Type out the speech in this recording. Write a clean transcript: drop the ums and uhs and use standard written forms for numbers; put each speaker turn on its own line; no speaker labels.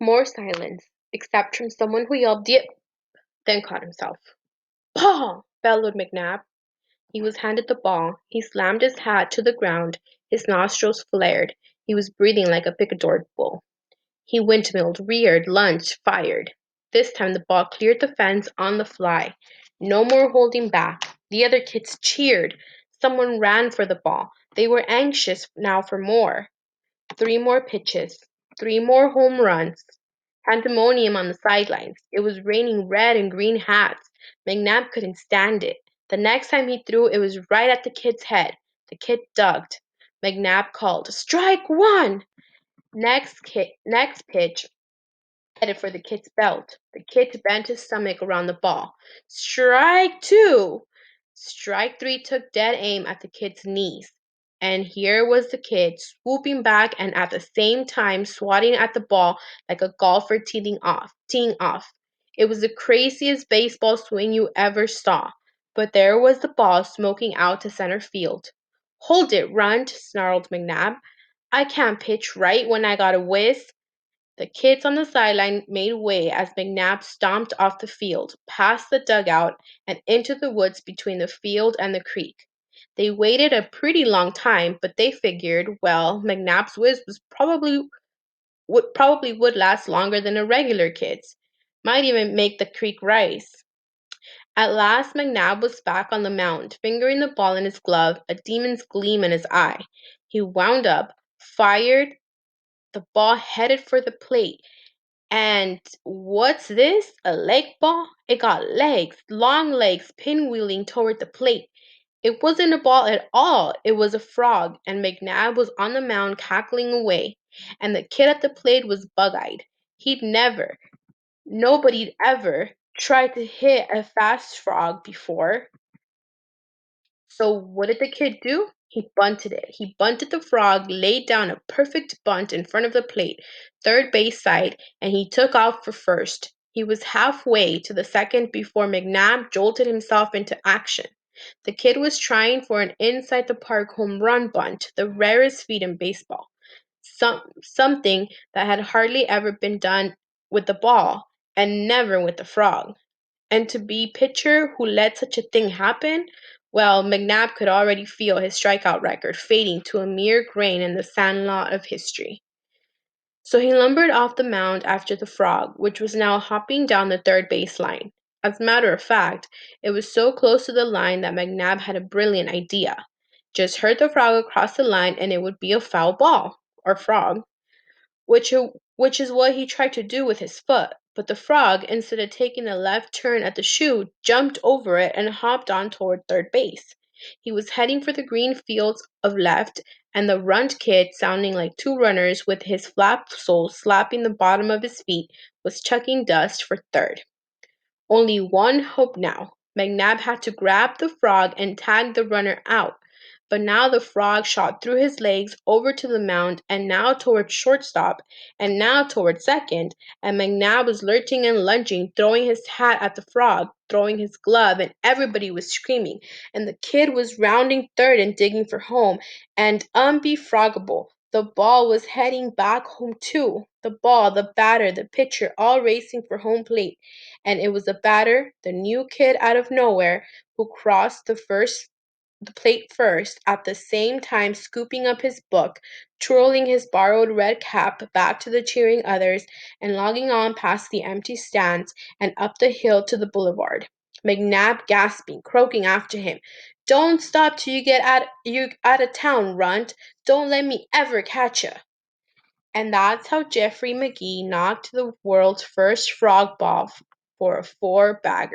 More silence, except from someone who yelled "Yip," then caught himself. "Paw!" bellowed McNabb. He was handed the ball. He slammed his hat to the ground. His nostrils flared. He was breathing like a picador bull. He windmilled, reared, lunged, fired. This time the ball cleared the fence on the fly. No more holding back. The other kids cheered. Someone ran for the ball. They were anxious now for more. 3 more pitches. 3 more home runs. Pandemonium on the sidelines. It was raining red and green hats. McNabb couldn't stand it. The next time he threw, it was right at the kid's head. The kid ducked. McNabb called, "Strike one!" Next pitch, headed for the kid's belt. The kid bent his stomach around the ball. "Strike two!" Strike three took dead aim at the kid's knees. And here was the kid swooping back and at the same time swatting at the ball like a golfer teeing off. It was the craziest baseball swing you ever saw. But there was the ball smoking out to center field. "Hold it, Runt," snarled McNabb. "I can't pitch right when I got a whiz." The kids on the sideline made way as McNabb stomped off the field, past the dugout, and into the woods between the field and the creek. They waited a pretty long time, but they figured, well, McNabb's whiz was probably would last longer than a regular kid's. Might even make the creek rise. At last McNabb was back on the mound, fingering the ball in his glove, a demon's gleam in his eye. He wound up, fired, the ball headed for the plate. And what's this? A leg ball? It got legs, long legs, pinwheeling toward the plate. It wasn't a ball at all. It was a frog, and McNabb was on the mound cackling away. And the kid at the plate was bug-eyed. Nobody'd ever tried to hit a fast frog before. So what did the kid do? He bunted it. He bunted the frog, laid down a perfect bunt in front of the plate, third base side, and he took off for first. He was halfway to the second before McNabb jolted himself into action. The kid was trying for an inside the park home run bunt, the rarest feat in baseball. Something that had hardly ever been done with the ball, and never with the frog. And to be pitcher who let such a thing happen, well, McNabb could already feel his strikeout record fading to a mere grain in the sandlot of history. So he lumbered off the mound after the frog, which was now hopping down the third base line. As a matter of fact, it was so close to the line that McNabb had a brilliant idea. Just hurt the frog across the line and it would be a foul ball, or frog which is what he tried to do with his foot. But the frog, instead of taking a left turn at the shoe, jumped over it and hopped on toward third base. He was heading for the green fields of left, and the runt kid, sounding like two runners with his flat soles slapping the bottom of his feet, was chucking dust for third. Only one hope now. McNabb had to grab the frog and tag the runner out. But now the frog shot through his legs over to the mound, and now toward shortstop, and now toward second, and McNabb was lurching and lunging, throwing his hat at the frog, throwing his glove, and everybody was screaming. And the kid was rounding third and digging for home, and unbefroggable. The ball was heading back home too. The ball, the batter, the pitcher, all racing for home plate. And it was the batter, the new kid out of nowhere, who crossed the plate first, at the same time scooping up his book, twirling his borrowed red cap back to the cheering others, and logging on past the empty stands and up the hill to the boulevard. McNabb gasping, croaking after him, "Don't stop till you out of town, Runt. Don't let me ever catch ya." And that's how Jeffrey Magee knocked the world's first frog ball for a 4-bagger.